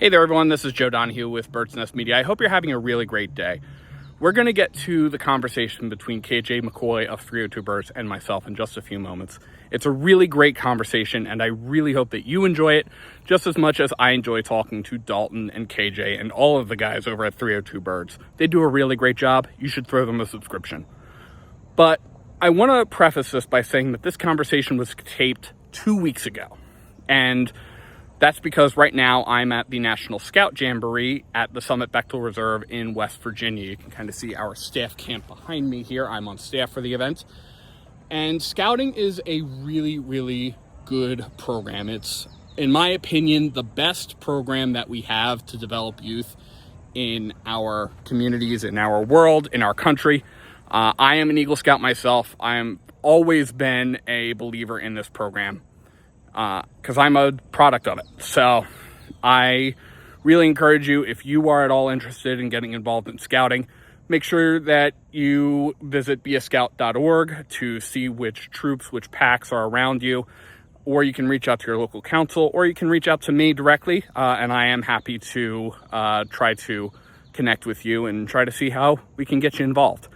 Hey there, everyone. This is Joe Donahue with Bird's Nest Media. I hope you're having a really great day. We're going to get to the conversation between KJ McCoy of 302 Birds and myself in just a few moments. It's a really great conversation, and I really hope that you enjoy it just as much as I enjoy talking to Dalton and KJ and all of the guys over at 302 Birds. They do a really great job. You should throw them a subscription. But I want to preface this by saying that this conversation was taped 2 weeks ago. And that's because right now I'm at the National Scout Jamboree at the Summit Bechtel Reserve in West Virginia. You can kind of see our staff camp behind me here. I'm on staff for the event. And scouting is a really, really good program. It's, in my opinion, the best program that we have to develop youth in our communities, in our world, in our country. I am an Eagle Scout myself. I'm always been a believer in this program, because I'm a product of it. So I really encourage you, if you are at all interested in getting involved in scouting, make sure that you visit beascout.org to see which troops, which packs are around you, or you can reach out to your local council, or you can reach out to me directly, and I am happy to try to connect with you and try to see how we can get you involved.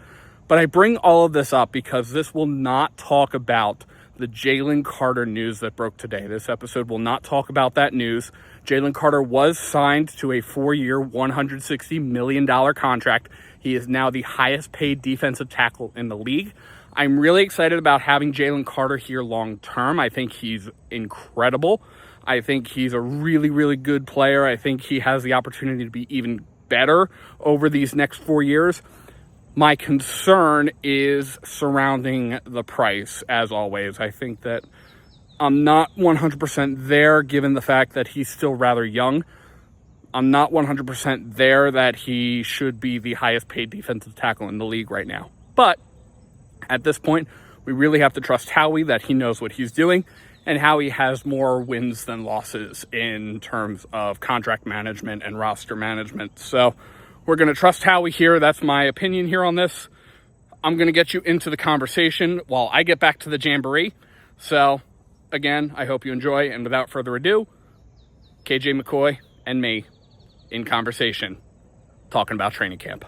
But I bring all of this up because this will not talk about the Jalen Carter news that broke today. This episode will not talk about that news. Jalen Carter was signed to a 4-year, $160 million contract. He is now the highest paid defensive tackle in the league. I'm really excited about having Jalen Carter here long term. I think he's incredible. I think he's a really, really good player. I think he has the opportunity to be even better over these next 4 years. My concern is surrounding the price, as always. I think that I'm not 100% there, given the fact that he's still rather young. I'm not 100% there that he should be the highest paid defensive tackle in the league right now. But at this point, we really have to trust Howie that he knows what he's doing, and Howie has more wins than losses in terms of contract management and roster management. So we're going to trust Howie here. That's my opinion here on this. I'm going to get you into the conversation while I get back to the Jamboree. So, again, I hope you enjoy. And without further ado, KJ McCoy and me in conversation, talking about training camp.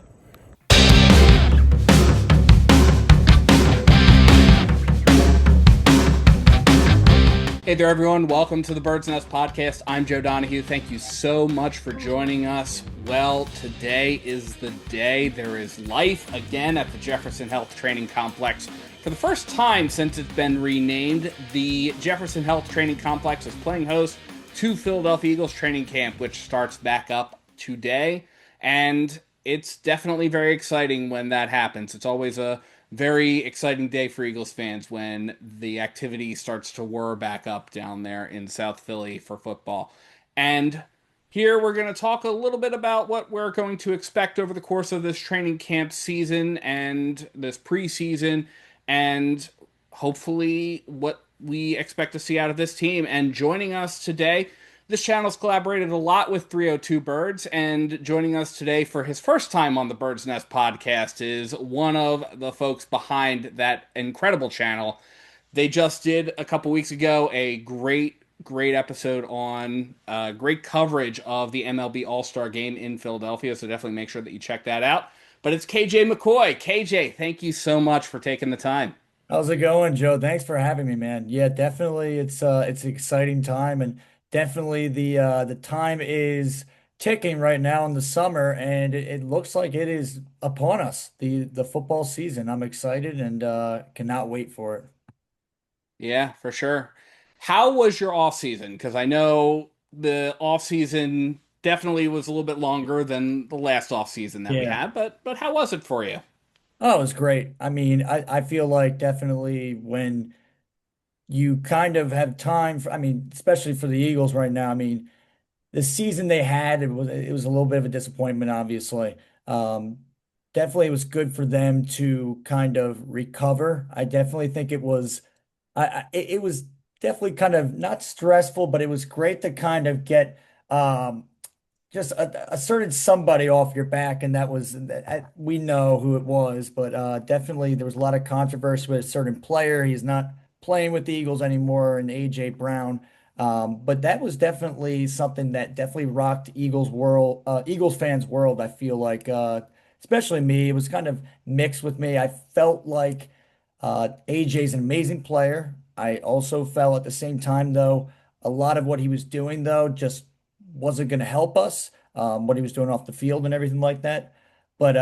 Hey there, everyone. Welcome to the Bird's Nest Podcast. I'm Joe Donahue. Thank you so much for joining us. Well, today is the day. There is life again at the Jefferson Health Training Complex. For the first time since it's been renamed, the Jefferson Health Training Complex is playing host to Philadelphia Eagles training camp, which starts back up today. And it's definitely very exciting when that happens. It's always a very exciting day for Eagles fans when the activity starts to whir back up down there in South Philly for football. And here we're going to talk a little bit about what we're going to expect over the course of this training camp season and this preseason, and hopefully what we expect to see out of this team. And joining us today, this channel's collaborated a lot with 302 Birds, and joining us today for his first time on the Bird's Nest podcast is one of the folks behind that incredible channel. They just did, a couple weeks ago, a great episode on great coverage of the MLB All-Star Game in Philadelphia, so definitely make sure that you check that out. But it's KJ McCoy. KJ, thank you so much for taking the time. How's it going, Joe? Thanks for having me, man. Yeah, definitely it's an exciting time, and definitely the time is ticking right now in the summer, and it looks like it is upon us, the football season. I'm excited and cannot wait for it. Yeah, for sure. How was your off season? Because I know the off season definitely was a little bit longer than the last off season that we Yeah. had, but how was it for you? Oh, it was great. I mean, I feel like definitely when you kind of have time for, I mean, especially for the Eagles right now, I mean, the season they had, it was a little bit of a disappointment, obviously. Um, Definitely it was good for them to kind of recover. I definitely think it was it was definitely kind of not stressful, but it was great to kind of get just a certain somebody off your back, and that was we know who it was, but definitely there was a lot of controversy with a certain player. He's not playing with the Eagles anymore, and AJ Brown. But that was definitely something that definitely rocked Eagles fans' world. I feel like, especially me, it was kind of mixed with me. I felt like AJ's an amazing player. I also felt at the same time, though, a lot of what he was doing, though, just wasn't going to help us. What he was doing off the field and everything like that. But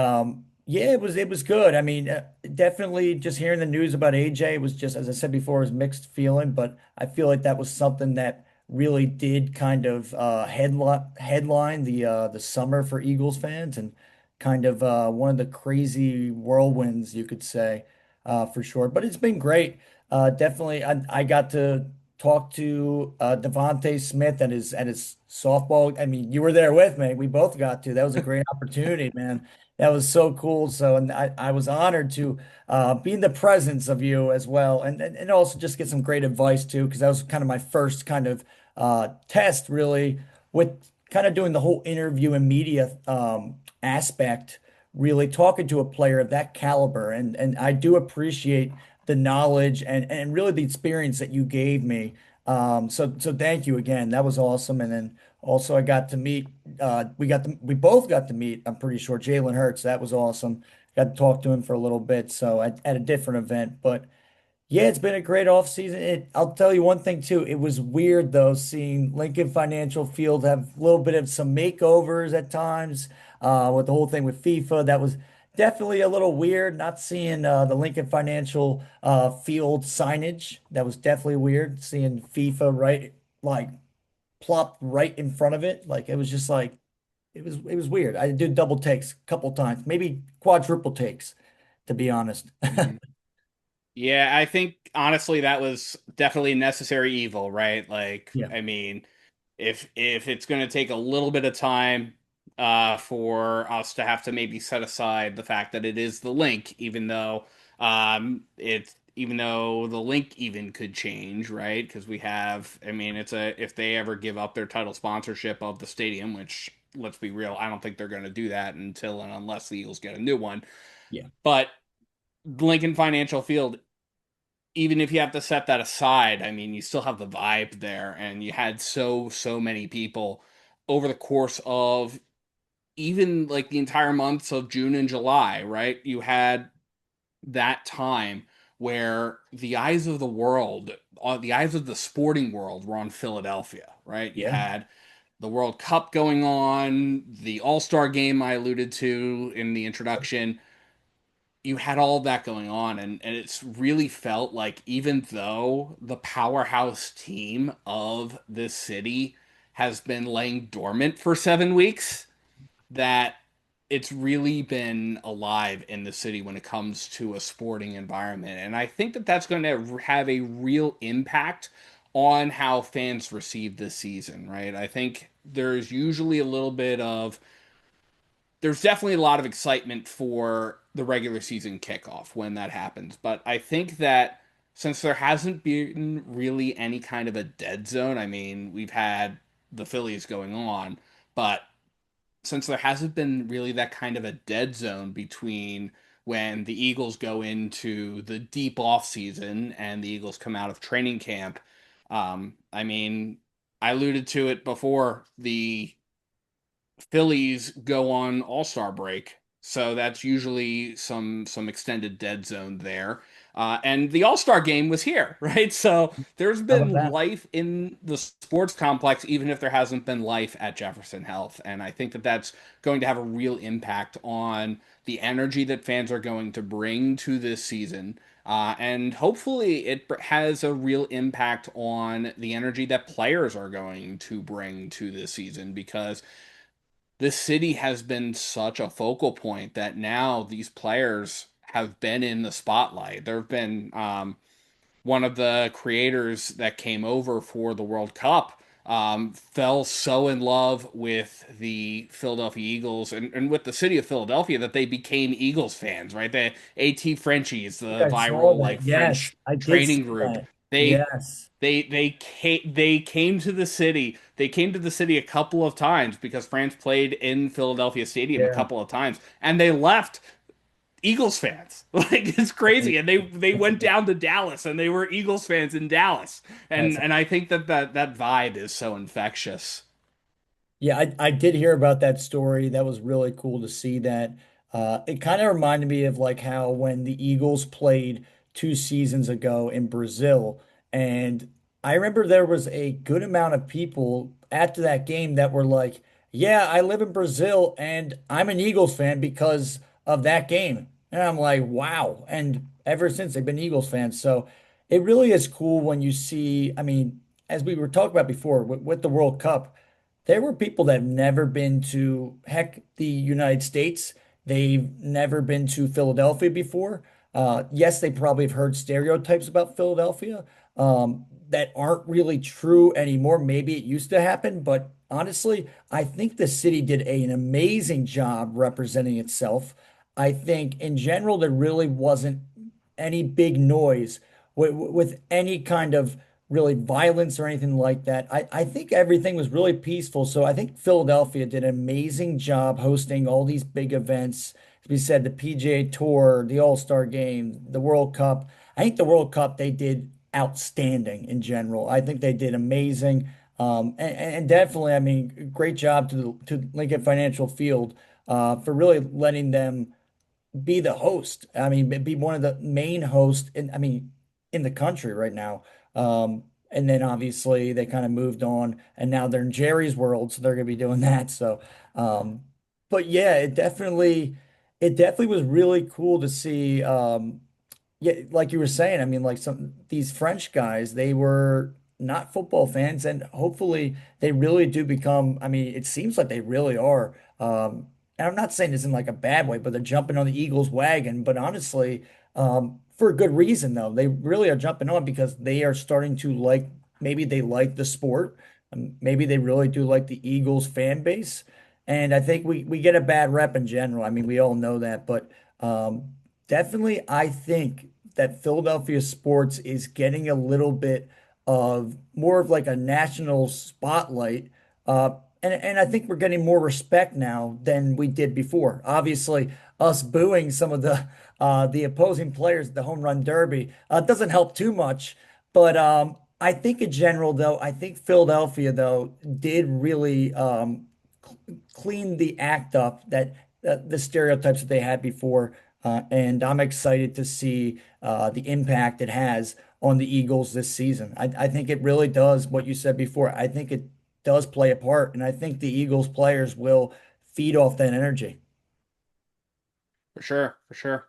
yeah, it was good. I mean, definitely just hearing the news about AJ was just, as I said before, it was mixed feeling. But I feel like that was something that really did kind of headline the summer for Eagles fans, and kind of one of the crazy whirlwinds, you could say, for sure. But it's been great. Definitely, I got to talk to Devontae Smith at his softball. I mean, you were there with me. We both got to. That was a great opportunity, man. That was so cool. So, and I was honored to be in the presence of you as well, and also just get some great advice too, because that was kind of my first kind of test, really, with kind of doing the whole interview and media aspect, really talking to a player of that caliber. And I do appreciate the knowledge and really the experience that you gave me. So thank you again. That was awesome. And then also I got to meet we both got to meet, I'm pretty sure, Jalen Hurts. That was awesome. Got to talk to him for a little bit, so at a different event. But yeah, it's been a great off season. I'll tell you one thing too. It was weird though, seeing Lincoln Financial Field have a little bit of some makeovers at times, with the whole thing with FIFA. That was definitely a little weird. Not seeing the Lincoln Financial Field signage. That was definitely weird. Seeing FIFA right, like, plopped right in front of it. Like, it was just like it was weird. I did double takes a couple times, maybe quadruple takes, to be honest. Mhm. Yeah, I think honestly that was definitely necessary evil, right? Like, Yeah, I mean, if it's going to take a little bit of time for us to have to maybe set aside the fact that it is the link, even though the link even could change, right? Because we have, I mean, it's a if they ever give up their title sponsorship of the stadium, which, let's be real, I don't think they're going to do that until and unless the Eagles get a new one. yeah, But Lincoln Financial Field, even if you have to set that aside, I mean, you still have the vibe there, and you had so many people over the course of even like the entire months of June and July, right? You had that time where the eyes of the world, the eyes of the sporting world were on Philadelphia, right? You yeah. had the World Cup going on, the All-Star game I alluded to in the introduction. You had all of that going on, and it's really felt like, even though the powerhouse team of this city has been laying dormant for 7 weeks, that it's really been alive in the city when it comes to a sporting environment. And I think that that's going to have a real impact on how fans receive this season, right? I think there's usually a little bit of there's definitely a lot of excitement for the regular season kickoff when that happens. But I think that since there hasn't been really any kind of a dead zone, I mean, we've had the Phillies going on, but since there hasn't been really that kind of a dead zone between when the Eagles go into the deep off season and the Eagles come out of training camp, I mean, I alluded to it before. The Phillies go on All-Star break, so that's usually some extended dead zone there. And the All-Star game was here, right? So there's How about been that? life in the sports complex, even if there hasn't been life at Jefferson Health. And I think that that's going to have a real impact on the energy that fans are going to bring to this season. And hopefully, it has a real impact on the energy that players are going to bring to this season, because this city has been such a focal point that now these players have been in the spotlight. There have been one of the creators that came over for the World Cup fell so in love with the Philadelphia Eagles and with the city of Philadelphia that they became Eagles fans, right? The AT Frenchies, I think the I saw viral that. like Yes, French I did see training group. that. They Yes. they came to the city. They came to the city a couple of times because France played in Philadelphia Stadium a Yeah. couple of times, and they left Eagles fans. Like it's crazy. And they went down to Dallas and they were Eagles fans in Dallas. That's And I think that vibe is so infectious. Yeah, I did hear about that story. That was really cool to see that. It kind of reminded me of like how when the Eagles played 2 seasons ago in Brazil, and I remember there was a good amount of people after that game that were like, "Yeah, I live in Brazil and I'm an Eagles fan because of that game." And I'm like, "Wow!" And ever since they've been Eagles fans. So it really is cool when you see. I mean, as we were talking about before with the World Cup. There were people that have never been to, heck, the United States. They've never been to Philadelphia before. Yes, they probably have heard stereotypes about Philadelphia that aren't really true anymore. Maybe it used to happen, but honestly, I think the city did an amazing job representing itself. I think in general, there really wasn't any big noise with any kind of really violence or anything like that. I think everything was really peaceful. So I think Philadelphia did an amazing job hosting all these big events. As we said, the PGA Tour, the All-Star Game, the World Cup. I think the World Cup they did outstanding in general. I think they did amazing. And definitely, I mean, great job to Lincoln Financial Field for really letting them be the host. I mean, be one of the main hosts in the country right now. And then obviously they kind of moved on and now they're in Jerry's world, so they're gonna be doing that. So but yeah, it definitely was really cool to see yeah, like you were saying, I mean, like some these French guys, they were not football fans, and hopefully they really do become. I mean, it seems like they really are. And I'm not saying this in like a bad way, but they're jumping on the Eagles wagon. But honestly, for a good reason though, they really are jumping on because they are starting to like. Maybe they like the sport. Maybe they really do like the Eagles fan base. And I think we get a bad rep in general. I mean, we all know that, but definitely, I think that Philadelphia sports is getting a little bit of more of like a national spotlight. And I think we're getting more respect now than we did before. Obviously, us booing some of the opposing players at the home run derby doesn't help too much. But I think in general, though, I think Philadelphia though did really clean the act up that the stereotypes that they had before. And I'm excited to see the impact it has on the Eagles this season. I think it really does what you said before. I think it does play a part, and I think the Eagles players will feed off that energy. For sure, for sure.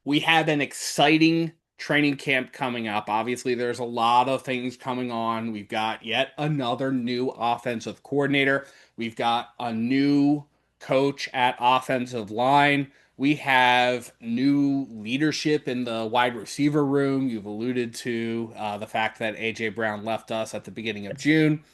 We have an exciting training camp coming up. Obviously, there's a lot of things coming on. We've got yet another new offensive coordinator. We've got a new coach at offensive line. We have new leadership in the wide receiver room. You've alluded to the fact that AJ Brown left us at the beginning of June.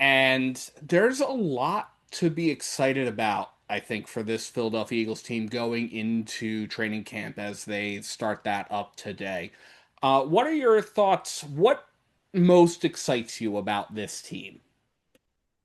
And there's a lot to be excited about, I think, for this Philadelphia Eagles team going into training camp as they start that up today. What are your thoughts? What most excites you about this team?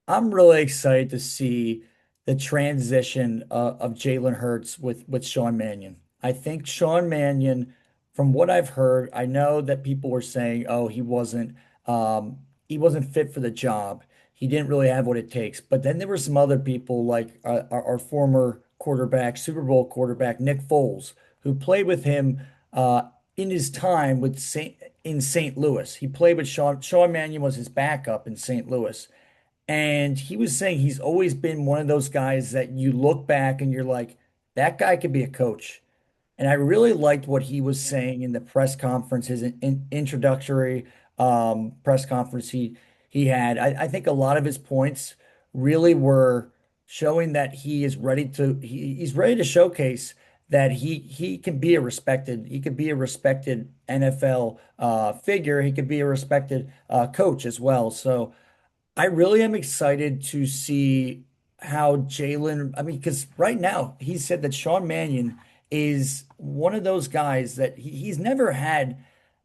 I'm really excited to see the transition of Jalen Hurts with Sean Mannion. I think Sean Mannion, from what I've heard, I know that people were saying, "Oh, he wasn't fit for the job. He didn't really have what it takes." But then there were some other people like our former quarterback, Super Bowl quarterback Nick Foles, who played with him in his time in St. Louis. He played with Sean Mannion was his backup in St. Louis. And he was saying he's always been one of those guys that you look back and you're like, that guy could be a coach. And I really liked what he was saying in the press conference, his introductory press conference he had. I think a lot of his points really were showing that he's ready to showcase that he can be a respected NFL figure. He could be a respected coach as well. So I really am excited to see how Jalen, I mean, because right now he said that Sean Mannion is one of those guys that he's never had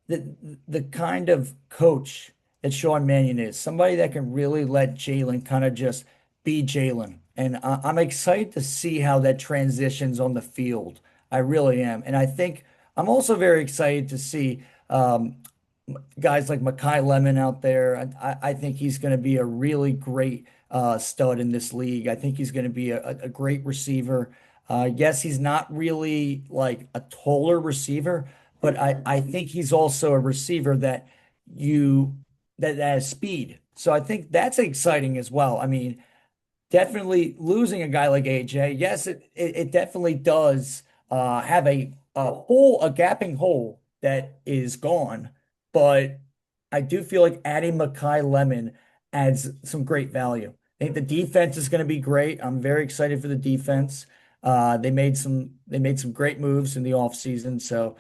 the kind of coach that Sean Mannion is. Somebody that can really let Jalen kind of just be Jalen. And I'm excited to see how that transitions on the field. I really am. And I think I'm also very excited to see guys like Makai Lemon out there. I think he's going to be a really great stud in this league. I think he's going to be a great receiver. Yes, he's not really like a taller receiver, but I think he's also a receiver that has speed. So I think that's exciting as well. I mean, definitely losing a guy like AJ, yes, it definitely does have a gaping hole that is gone. But I do feel like adding Makai Lemon adds some great value. I think the defense is going to be great. I'm very excited for the defense. They made some great moves in the offseason. So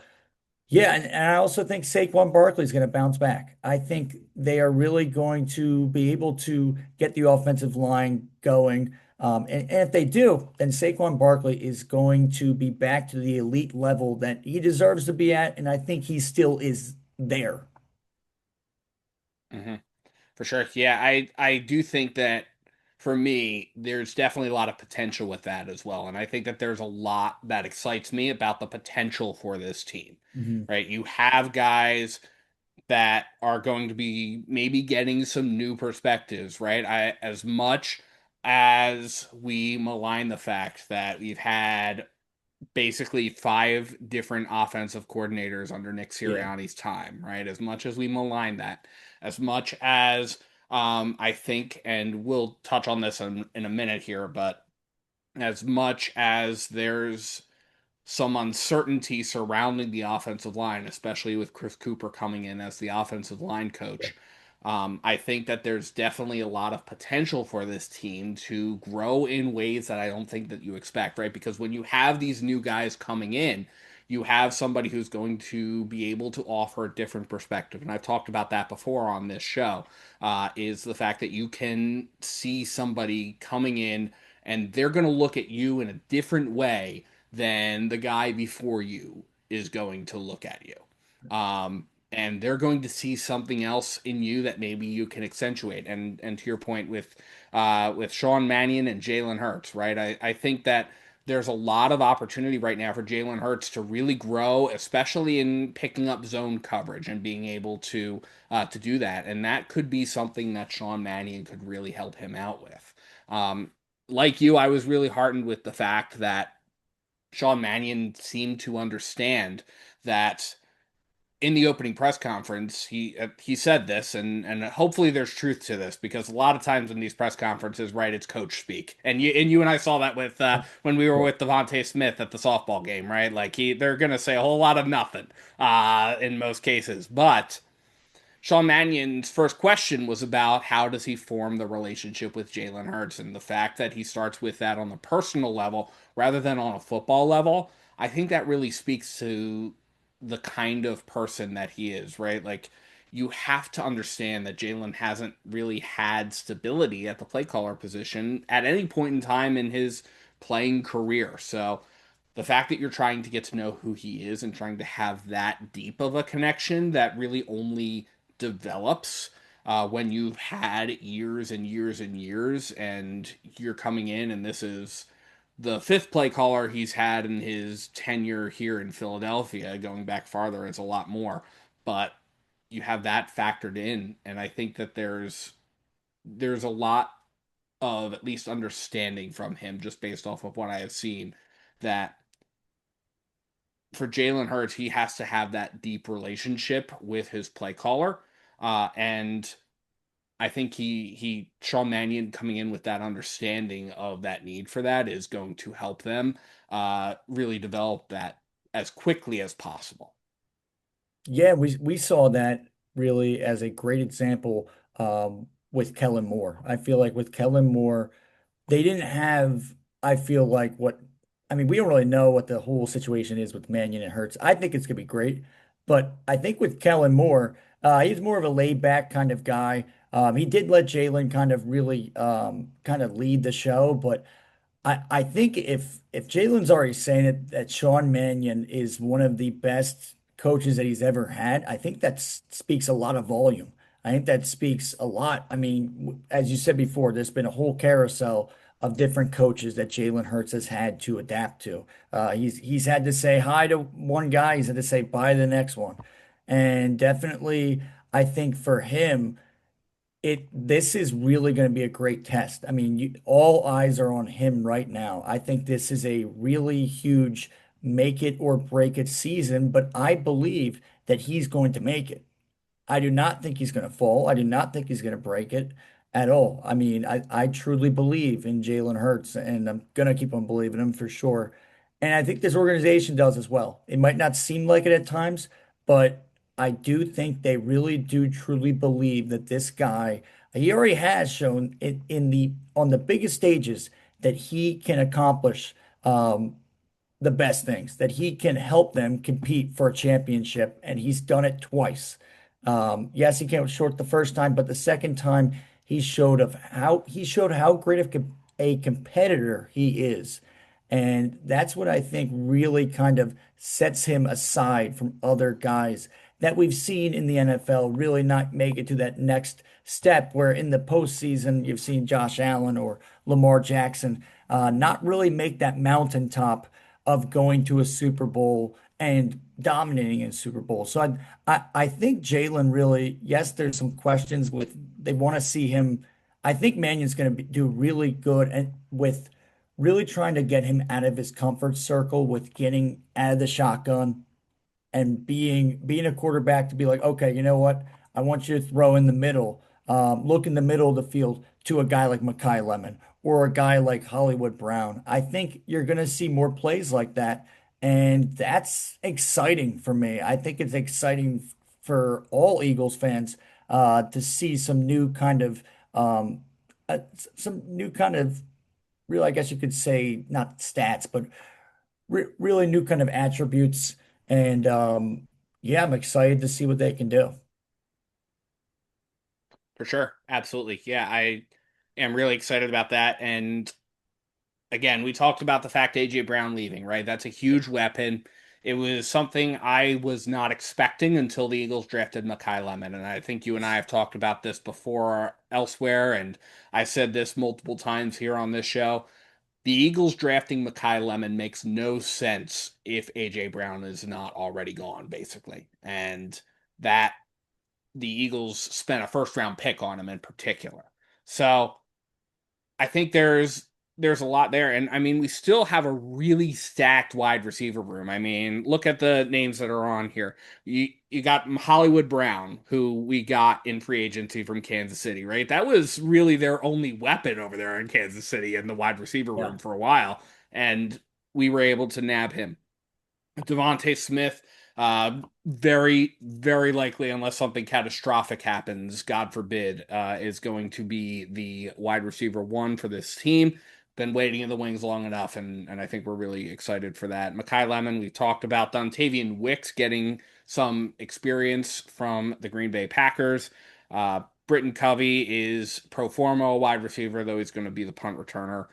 yeah, and I also think Saquon Barkley is going to bounce back. I think they are really going to be able to get the offensive line going. And if they do, then Saquon Barkley is going to be back to the elite level that he deserves to be at. And I think he still is there. Hmm. For sure. Yeah, I do think that for me, there's definitely a lot of potential with that as well. And I think that there's a lot that excites me about the potential for this team, Mhm. right? You have guys that are going to be maybe getting some new perspectives, right? As much as we malign the fact that we've had basically five different offensive coordinators under Nick Yeah. Sirianni's time, right? As much as we malign that, as much as I think, and we'll touch on this in a minute here, but as much as there's some uncertainty surrounding the offensive line, especially with Chris Cooper coming in as the offensive line Yeah. coach. I think that there's definitely a lot of potential for this team to grow in ways that I don't think that you expect, right? Because when you have these new guys coming in, you have somebody who's going to be able to offer a different perspective. And I've talked about that before on this show, is the fact that you can see somebody coming in and they're going to look at you in a different way than the guy before you is going to look at you. And they're going to see something else in you that maybe you can accentuate. And to your point with Sean Mannion and Jalen Hurts, right? I think that there's a lot of opportunity right now for Jalen Hurts to really grow, especially in picking up zone coverage and being able to do that. And that could be something that Sean Mannion could really help him out with. Um, like you, I was really heartened with the fact that Sean Mannion seemed to understand that in the opening press conference, he said this, and hopefully there's truth to this because a lot of times in these press conferences, right, it's coach speak, and you and I saw that with when we were Yeah. with Devontae Smith at the softball game, right? Like they're gonna say a whole lot of nothing in most cases, but Sean Mannion's first question was about how does he form the relationship with Jalen Hurts, and the fact that he starts with that on the personal level rather than on a football level. I think that really speaks to the kind of person that he is, right? Like you have to understand that Jalen hasn't really had stability at the play caller position at any point in time in his playing career. So the fact that you're trying to get to know who he is and trying to have that deep of a connection that really only develops when you've had years and years and years and you're coming in and this is the fifth play caller he's had in his tenure here in Philadelphia. Going back farther, it's a lot more, but you have that factored in, and I think that there's a lot of at least understanding from him just based off of what I have seen that for Jalen Hurts, he has to have that deep relationship with his play caller. And I think Sean Mannion coming in with that understanding of that need for that is going to help them really develop that as quickly as possible. Yeah, we saw that really as a great example with Kellen Moore. I feel like with Kellen Moore, they didn't have, I feel like I mean, we don't really know what the whole situation is with Mannion and Hurts. I think it's gonna be great, but I think with Kellen Moore, he's more of a laid back kind of guy. He did let Jalen kind of really kind of lead the show, but I think if Jalen's already saying it that Sean Mannion is one of the best coaches that he's ever had, I think that speaks a lot of volume. I think that speaks a lot. I mean, as you said before, there's been a whole carousel of different coaches that Jalen Hurts has had to adapt to. He's had to say hi to one guy, he's had to say bye to the next one. And definitely, I think for him, this is really going to be a great test. I mean, all eyes are on him right now. I think this is a really huge make it or break it season, but I believe that he's going to make it. I do not think he's going to fall. I do not think he's going to break it at all. I mean, I truly believe in Jalen Hurts, and I'm going to keep on believing him for sure. And I think this organization does as well. It might not seem like it at times, but I do think they really do truly believe that this guy, he already has shown it in the on the biggest stages that he can accomplish the best things, that he can help them compete for a championship, and he's done it twice. Yes, he came up short the first time, but the second time he showed how great of a competitor he is. And that's what I think really kind of sets him aside from other guys that we've seen in the NFL really not make it to that next step, where in the postseason you've seen Josh Allen or Lamar Jackson not really make that mountaintop of going to a Super Bowl and dominating in Super Bowl. So I think Jalen really, yes, there's some questions with they want to see him. I think Mannion's going to do really good and with really trying to get him out of his comfort circle with getting out of the shotgun and being a quarterback to be like, okay, you know what? I want you to throw in the middle, look in the middle of the field to a guy like Mekhi Lemon or a guy like Hollywood Brown. I think you're going to see more plays like that, and that's exciting for me. I think it's exciting for all Eagles fans to see um, some new kind of real, I guess you could say, not stats, but really new kind of attributes. And yeah, I'm excited to see what they can do. For sure. Absolutely. Yeah, I am really excited about that. And again, we talked about the fact AJ Brown leaving, right? That's a huge weapon. It was something I was not expecting until the Eagles drafted Mekhi Lemon. And I think you and I have talked about this before elsewhere. And I said this multiple times here on this show. The Eagles drafting Mekhi Lemon makes no sense if AJ Brown is not already gone, basically. And that the Eagles spent a first round pick on him in particular. So I think there's a lot there. And I mean, we still have a really stacked wide receiver room. I mean, look at the names that are on here. You got Hollywood Brown, who we got in free agency from Kansas City, right? That was really their only weapon over there in Kansas City in the wide receiver Yeah. room for a while. And we were able to nab him. Devontae Smith, very, very likely, unless something catastrophic happens, God forbid, is going to be the wide receiver one for this team. Been waiting in the wings long enough, and I think we're really excited for that. Mekhi Lemon, we talked about. Dontavian Wicks getting some experience from the Green Bay Packers. Britton Covey is pro forma wide receiver, though he's going to be the punt returner.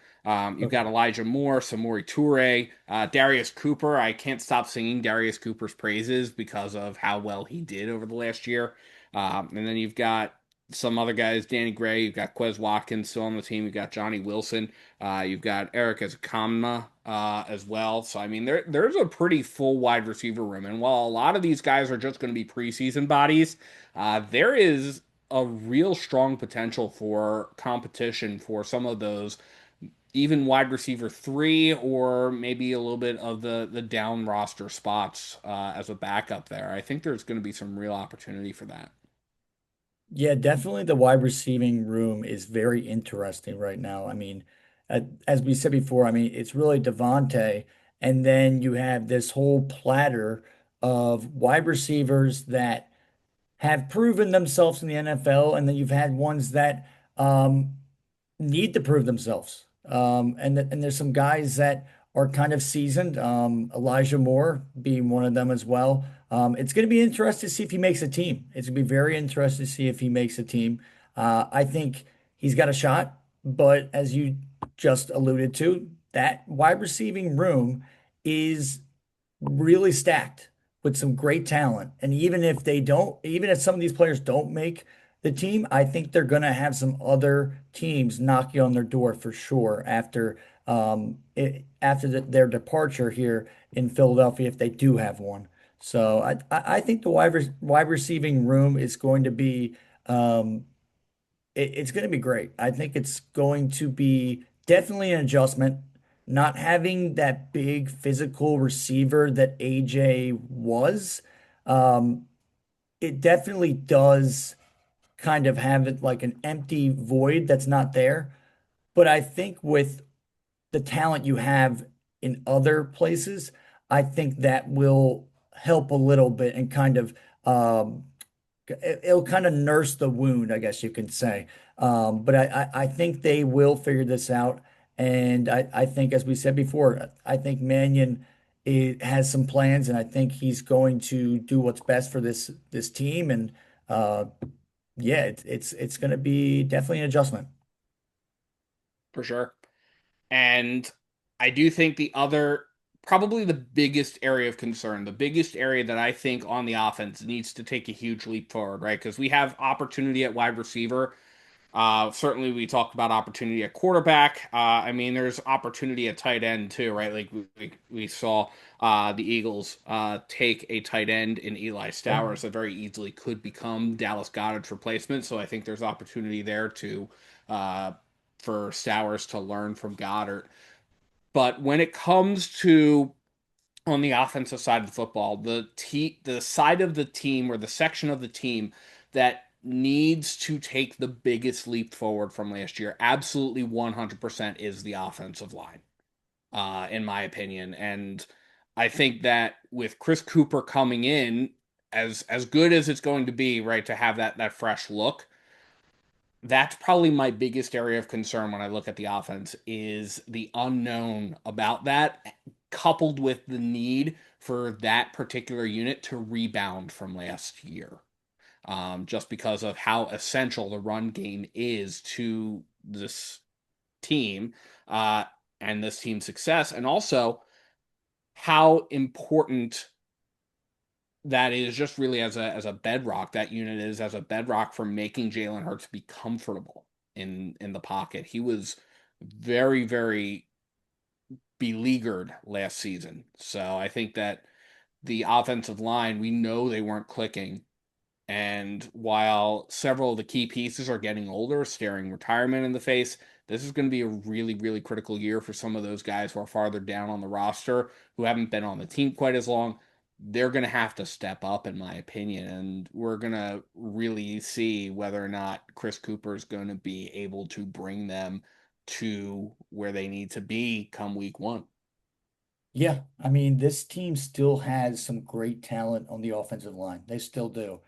You've got Okay. Elijah Moore, Samori Toure, Darius Cooper. I can't stop singing Darius Cooper's praises because of how well he did over the last year. And then you've got some other guys, Danny Gray. You've got Quez Watkins still on the team. You've got Johnny Wilson. You've got Eric Ezukanma as well. So I mean, there's a pretty full wide receiver room. And while a lot of these guys are just going to be preseason bodies, there is a real strong potential for competition for some of those even wide receiver three, or maybe a little bit of the down roster spots as a backup there. I think there's going to be some real opportunity for that. Yeah, definitely the wide receiving room is very interesting right now. I mean, as we said before, I mean, it's really Devontae, and then you have this whole platter of wide receivers that have proven themselves in the NFL, and then you've had ones that need to prove themselves. And there's some guys that are kind of seasoned, Elijah Moore being one of them as well. It's going to be interesting to see if he makes a team. It's going to be very interesting to see if he makes a team. I think he's got a shot, but as you just alluded to, that wide receiving room is really stacked with some great talent. And even if some of these players don't make the team, I think they're going to have some other teams knocking on their door for sure after their departure here in Philadelphia, if they do have one. So I think the wide receiving room is going to be it's going to be great. I think it's going to be definitely an adjustment. Not having that big physical receiver that AJ was, um, it definitely does kind of have it like an empty void that's not there. But I think with the talent you have in other places, I think that will help a little bit and kind of it'll kind of nurse the wound, I guess you can say. But I think they will figure this out. And I think, as we said before, I think Mannion has some plans, and I think he's going to do what's best for this team. And uh, yeah, it's going to be definitely an adjustment. For sure. And I do think probably the biggest area of concern, the biggest area that I think on the offense needs to take a huge leap forward, right? Because we have opportunity at wide receiver. Certainly, we talked about opportunity at quarterback. I mean, there's opportunity at tight end too, right? Like we saw the Eagles take a tight end in Eli Yeah. Stowers that very easily could become Dallas Goedert's replacement. So I think there's opportunity there uh, for Stowers to learn from Goddard. But when it comes to on the offensive side of the football, the side of the team or the section of the team that needs to take the biggest leap forward from last year, absolutely 100% is the offensive line, in my opinion. And I think that with Chris Cooper coming in, as good as it's going to be, right, to have that fresh look, that's probably my biggest area of concern when I look at the offense is the unknown about that, coupled with the need for that particular unit to rebound from last year. Just because of how essential the run game is to this team uh, and this team's success, and also how important that is just really as a bedrock that unit is as a bedrock for making Jalen Hurts be comfortable in the pocket. He was very beleaguered last season. So I think that the offensive line, we know they weren't clicking. And while several of the key pieces are getting older, staring retirement in the face, this is going to be a really critical year for some of those guys who are farther down on the roster, who haven't been on the team quite as long. They're going to have to step up, in my opinion. And we're going to really see whether or not Chris Cooper is going to be able to bring them to where they need to be come week one. Yeah, I mean, this team still has some great talent on the offensive line. They still do.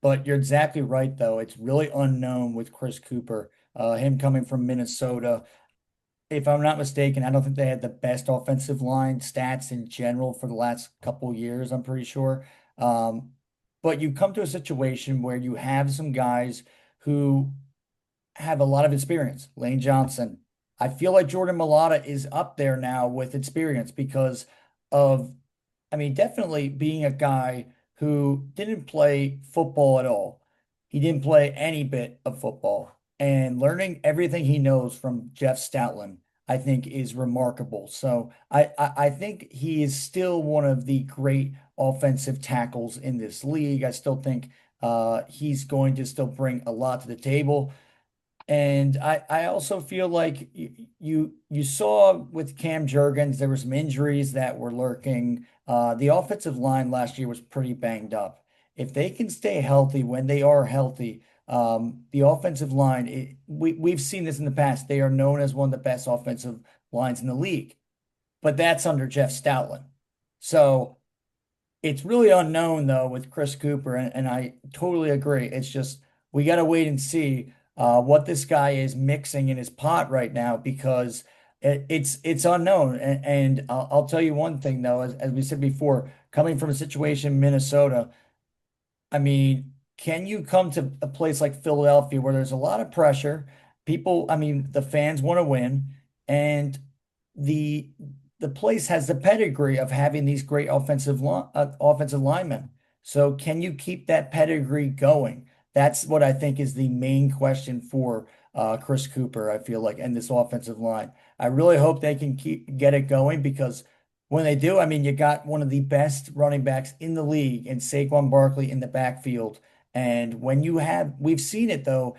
But you're exactly right, though. It's really unknown with Chris Cooper, him coming from Minnesota. If I'm not mistaken, I don't think they had the best offensive line stats in general for the last couple years, I'm pretty sure. Um, but you come to a situation where you have some guys who have a lot of experience. Lane Johnson. I feel like Jordan Mailata is up there now with experience because of, I mean, definitely being a guy who didn't play football at all. He didn't play any bit of football. And learning everything he knows from Jeff Stoutland, I think, is remarkable. So I think he is still one of the great offensive tackles in this league. I still think he's going to still bring a lot to the table. And I also feel like you saw with Cam Jurgens, there were some injuries that were lurking. The offensive line last year was pretty banged up. If they can stay healthy when they are healthy, the offensive line, we've seen this in the past. They are known as one of the best offensive lines in the league, but that's under Jeff Stoutland. So it's really unknown though with Chris Cooper, and I totally agree. It's just we got to wait and see what this guy is mixing in his pot right now because it's unknown. And I'll tell you one thing though, as we said before, coming from a situation in Minnesota. I mean, can you come to a place like Philadelphia where there's a lot of pressure? People, I mean, the fans want to win, and the the place has the pedigree of having these great offensive linemen. So can you keep that pedigree going? That's what I think is the main question for Chris Cooper, I feel like, and this offensive line. I really hope they can get it going because when they do, I mean, you got one of the best running backs in the league in Saquon Barkley in the backfield. And when you have, we've seen it though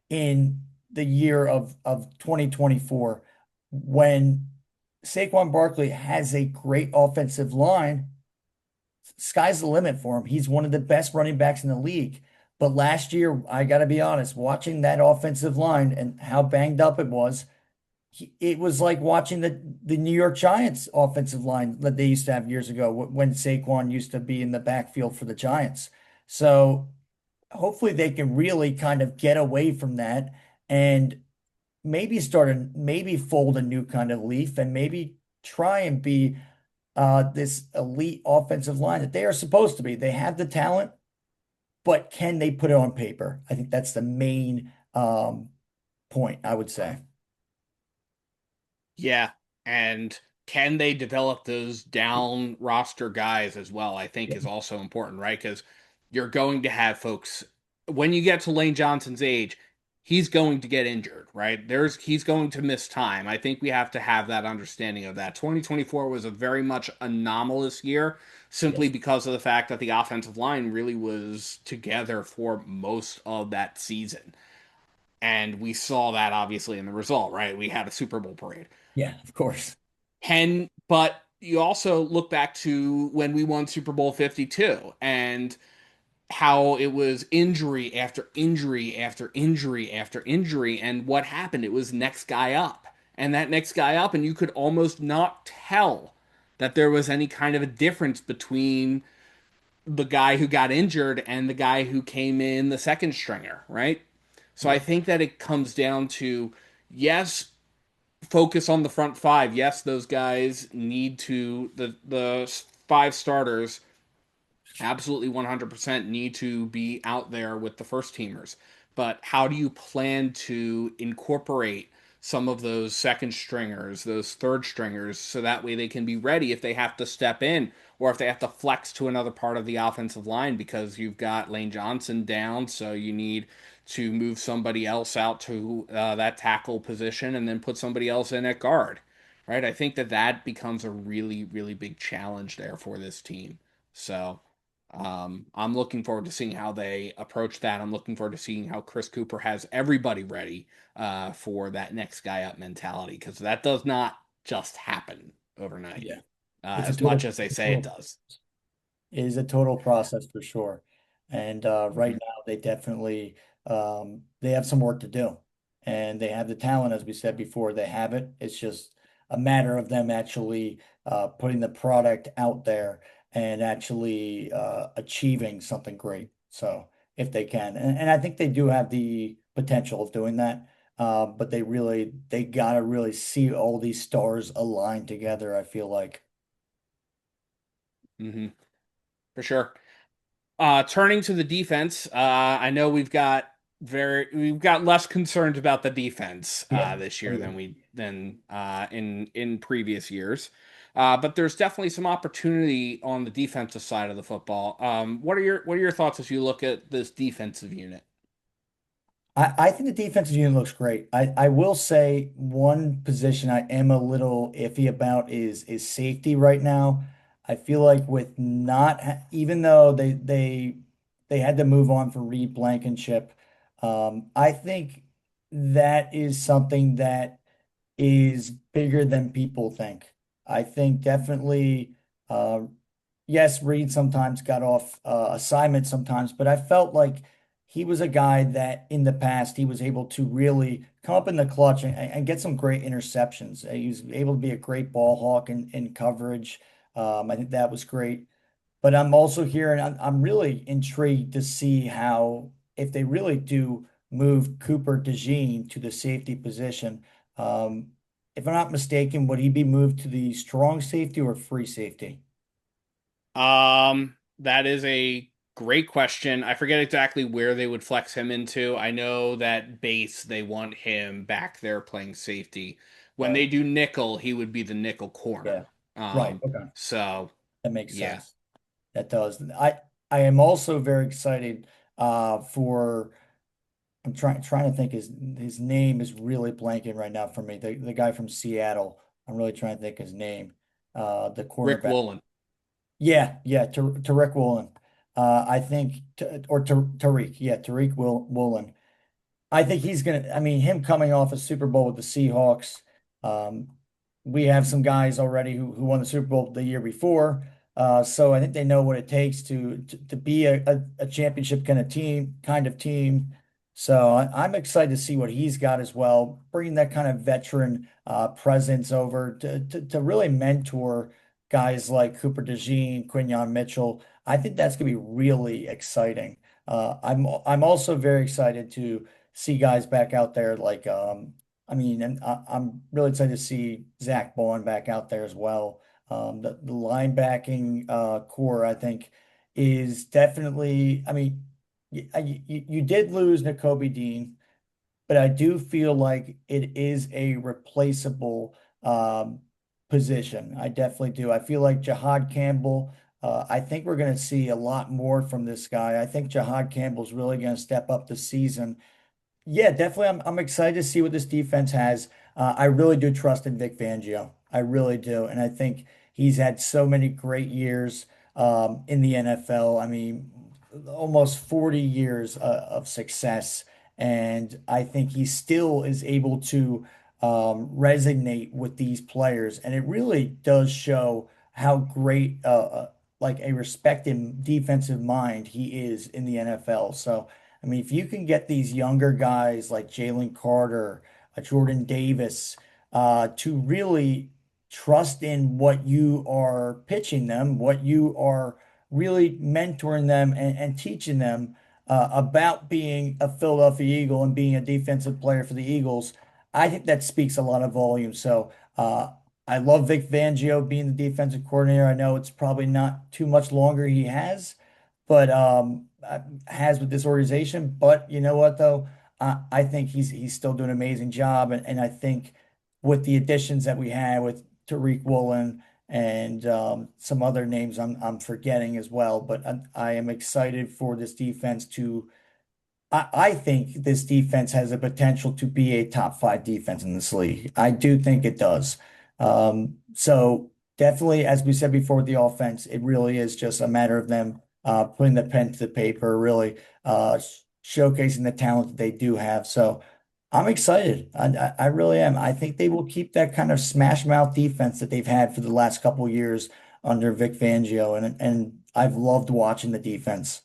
in the year of 2024, when Saquon Barkley has a great offensive line, sky's the limit for him. He's one of the best running backs in the league. But last year, I got to be honest, watching that offensive line and how banged up it was, it was like watching the New York Giants offensive line that they used to have years ago when Saquon used to be in the backfield for the Giants. So hopefully they can really kind of get away from that and maybe fold a new kind of leaf and maybe try and be this elite offensive line that they are supposed to be. They have the talent, but can they put it on paper? I think that's the main point, I would say. Yeah, and can they develop those down roster guys as well? I think Yeah. is also important, right? Because you're going to have folks when you get to Lane Johnson's age, he's going to get injured, right? He's going to miss time. I think we have to have that understanding of that. 2024 was a very much anomalous year simply Yes. because of the fact that the offensive line really was together for most of that season. And we saw that obviously in the result, right? We had a Super Bowl parade. Yeah, of course. But you also look back to when we won Super Bowl 52 and how it was injury after injury after injury after injury. And what happened? It was next guy up. And that next guy up, and you could almost not tell that there was any kind of a difference between the guy who got injured and the guy who came in the second stringer, right? So I Yep. think that it comes down to yes, focus on the front five. Yes, those guys need to the five starters absolutely 100% need to be out there with the first teamers. But how do you plan to incorporate some of those second stringers, those third stringers, so that way they can be ready if they have to step in or if they have to flex to another part of the offensive line because you've got Lane Johnson down, so you need to move somebody else out to that tackle position and then put somebody else in at guard, right? I think that that becomes a really, really big challenge there for this team. So I'm looking forward to seeing how they approach that. I'm looking forward to seeing how Chris Cooper has everybody ready for that next guy up mentality because that does not just happen overnight, Yeah. It's a as much total, as they it's a say it total does. It is a total process for sure. And right Mhm. now they definitely they have some work to do. And they have the talent, as we said before, they have it. It's just a matter of them actually putting the product out there and actually achieving something great. So if they can. And I think they do have the potential of doing that. But they gotta really see all these stars align together, I feel like. Hmm. For sure. Turning to the defense, I know we've got less concerns about the defense Yeah. this Oh, year yeah. than in previous years. But there's definitely some opportunity on the defensive side of the football. What are your thoughts as you look at this defensive unit? I think the defensive unit looks great. I will say one position I am a little iffy about is safety right now. I feel like with not even though they had to move on for Reed Blankenship, I think that is something that is bigger than people think. I think definitely, uh, yes, Reed sometimes got off assignment sometimes, but I felt like he was a guy that in the past he was able to really come up in the clutch and get some great interceptions. He was able to be a great ball hawk in coverage. I think that was great. But I'm also here and I'm really intrigued to see how, if they really do move Cooper DeJean to the safety position, um, if I'm not mistaken, would he be moved to the strong safety or free safety? That is a great question. I forget exactly where they would flex him into. I know that base, they want him back there playing safety. When Right. they do nickel, he would be the nickel Yeah. corner. Right. Okay. So That makes yeah. sense. That does. I am also very excited. for I'm trying to think his name is really blanking right now for me. The guy from Seattle. I'm really trying to think his name. The Rick cornerback. Woolen. Yeah, yeah, Tariq Woolen. I think or Tariq. Yeah, Woolen. I think he's gonna. I mean, him coming off a Super Bowl with the Seahawks. Um, we have some guys already who won the Super Bowl the year before. So I think they know what it takes to be a championship kind of team. So I'm excited to see what he's got as well, bringing that kind of veteran presence over to really mentor guys like Cooper DeJean, Quinyon Mitchell. I think that's gonna be really exciting. I'm also very excited to see guys back out there like I mean, and I'm really excited to see Zach Bowen back out there as well. The linebacking core, I think, is definitely. I mean, you did lose Nakobe Dean, but I do feel like it is a replaceable position. I definitely do. I feel like Jahad Campbell. I think we're going to see a lot more from this guy. I think Jahad Campbell's really going to step up this season. Yeah, definitely. I'm excited to see what this defense has. I really do trust in Vic Fangio. I really do, and I think he's had so many great years in the NFL. I mean, almost 40 years of success, and I think he still is able to resonate with these players, and it really does show how great, like a respected defensive mind he is in the NFL. So. I mean, if you can get these younger guys like Jalen Carter, Jordan Davis, to really trust in what you are pitching them, what you are really mentoring them and teaching them about being a Philadelphia Eagle and being a defensive player for the Eagles, I think that speaks a lot of volume. So I love Vic Fangio being the defensive coordinator. I know it's probably not too much longer he has but has with this organization. But you know what though? I think he's still doing an amazing job, and I think with the additions that we had with Tariq Woolen and some other names I'm forgetting as well. But I am excited for this defense to. I think this defense has the potential to be a top five defense in this league. I do think it does. So definitely, as we said before with the offense, it really is just a matter of them putting the pen to the paper, really showcasing the talent that they do have. So I'm excited. I really am. I think they will keep that kind of smash mouth defense that they've had for the last couple of years under Vic Fangio, and I've loved watching the defense.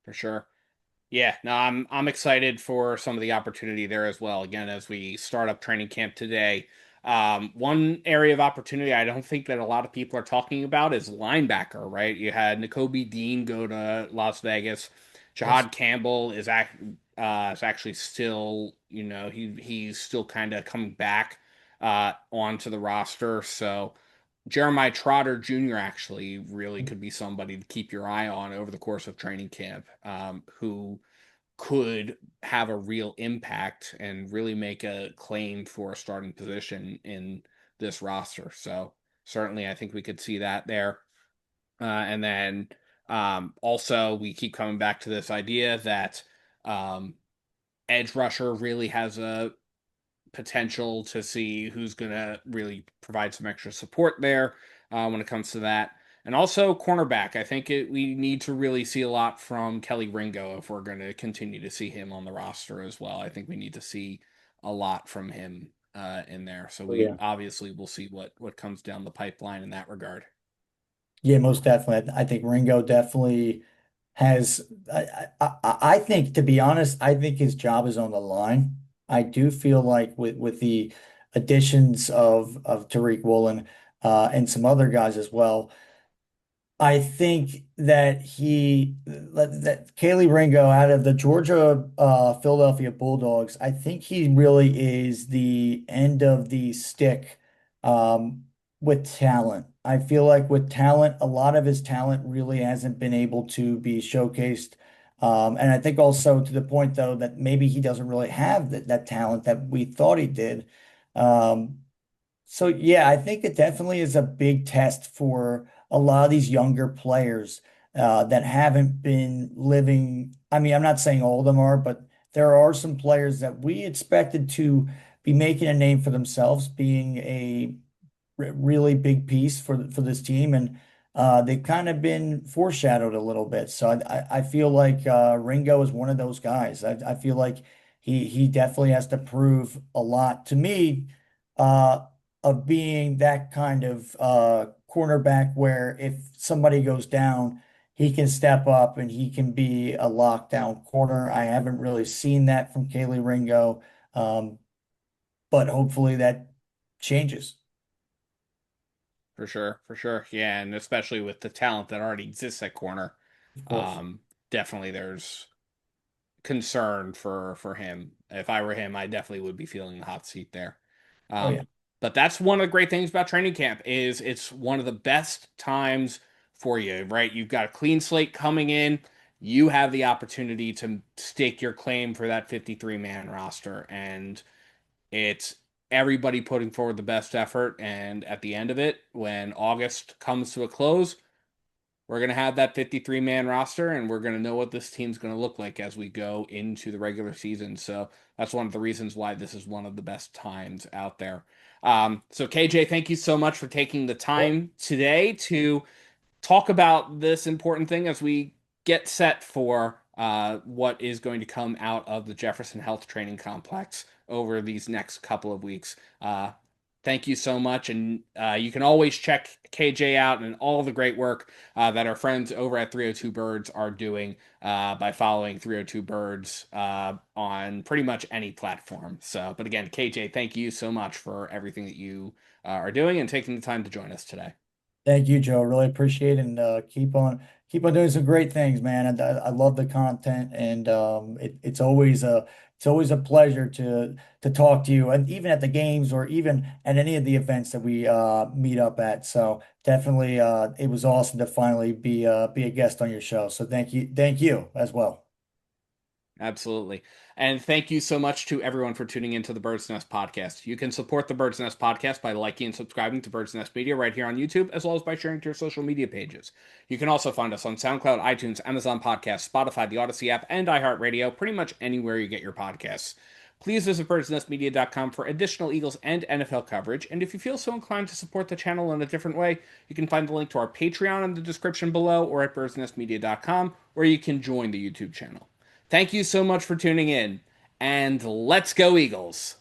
For sure. Yeah, no, I'm excited for some of the opportunity there as well. Again, as we start up training camp today, one area of opportunity I don't think that a lot of people are talking about is linebacker. Right, you had Nakobe Dean go to Las Vegas. Yes. Jahad Campbell is actually still, he's still kind of coming back onto the roster. So Jeremiah Trotter Jr. actually really could be somebody to keep your eye on over the course of training camp, who could have a real impact and really make a claim for a starting position in this roster. So certainly, I think we could see that there. And then also, we keep coming back to this idea that um, edge rusher really has a potential to see who's going to really provide some extra support there when it comes to that. And also cornerback. I think we need to really see a lot from Kelly Ringo if we're going to continue to see him on the roster as well. I think we need to see a lot from him in there. So Oh, we yeah. obviously will see what comes down the pipeline in that regard. Yeah, most definitely. I think Ringo definitely has. I think, to be honest, I think his job is on the line. I do feel like with the additions of Tariq Woolen and some other guys as well. I think that Kaylee Ringo out of the Georgia Philadelphia Bulldogs, I think he really is the end of the stick with talent. I feel like with talent, a lot of his talent really hasn't been able to be showcased. And I think also to the point though that maybe he doesn't really have that talent that we thought he did. Um, so yeah, I think it definitely is a big test for a lot of these younger players. that haven't been living. I mean, I'm not saying all of them are, but there are some players that we expected to be making a name for themselves, being a really big piece for this team, and they've kind of been foreshadowed a little bit. So I feel like Ringo is one of those guys. I feel like he definitely has to prove a lot to me uh, of being that kind of cornerback where if somebody goes down, he can step up and he can be a lockdown corner. I haven't really seen that from Kaylee Ringo, um, but hopefully that changes. For sure, for sure. Yeah, and especially with the talent that already exists at corner, Of course. um, definitely there's concern for him. If I were him, I definitely would be feeling the hot seat there. Oh yeah. Um, but that's one of the great things about training camp is it's one of the best times for you, right? You've got a clean slate coming in. You have the opportunity to stake your claim for that 53-man roster, and it's everybody putting forward the best effort. And at the end of it, when August comes to a close, we're going to have that 53-man roster, and we're going to know what this team's going to look like as we go into the regular season. So that's one of the reasons why this is one of the best times out there. So, KJ, thank you so much for taking the Yeah. time today to talk about this important thing as we get set for what is going to come out of the Jefferson Health Training Complex over these next couple of weeks. Thank you so much. And you can always check KJ out and all the great work that our friends over at 302 Birds are doing by following 302 Birds on pretty much any platform. So, but again, KJ, thank you so much for everything that you are doing and taking the time to join us today. Thank you, Joe. Really appreciate it, and keep on doing some great things, man. And I love the content, and it's always a pleasure to talk to you, and even at the games or even at any of the events that we meet up at. So definitely, it was awesome to finally be a guest on your show. So thank you as well. Absolutely. And thank you so much to everyone for tuning into the Bird's Nest podcast. You can support the Bird's Nest podcast by liking and subscribing to Bird's Nest Media right here on YouTube, as well as by sharing to your social media pages. You can also find us on SoundCloud, iTunes, Amazon Podcasts, Spotify, the Odyssey app, and iHeartRadio, pretty much anywhere you get your podcasts. Please visit birdsnestmedia.com for additional Eagles and NFL coverage. And if you feel so inclined to support the channel in a different way, you can find the link to our Patreon in the description below or at birdsnestmedia.com, where you can join the YouTube channel. Thank you so much for tuning in, and let's go, Eagles!